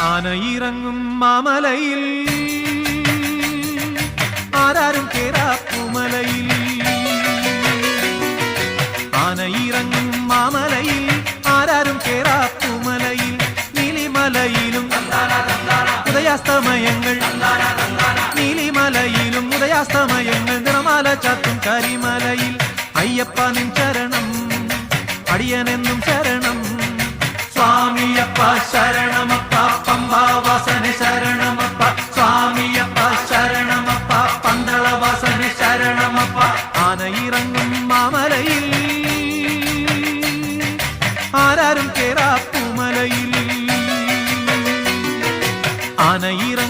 ആനയിറങ്ങും മാമലയിൽ ആരാരും കേറാപ്പുമലയിൽ ആനയിറങ്ങും മാമലയിൽ ആരാരും കേറാപ്പുമലയിൽ നീലിമലയിലും ഉദയാസ്തമയങ്ങൾ നീലിമലയിലും ഉദയാസ്തമയങ്ങൾ നിറമാല ചാത്തും കരിമലയിൽ അയ്യപ്പ നിൻ ശരണം അടിയനെന്നും ശരണം സ്വാമിയപ്പ ശരണമപ്പ പമ്പാവാസന ശരണമപ്പ സ്വാമിയപ്പ ശരണമപ്പ പന്തളവാസന ശരണമപ്പ ആനയിറങ്ങും മാമലയിൽ ആരാരും കേറാപ്പുമലയിൽ ആനയിറ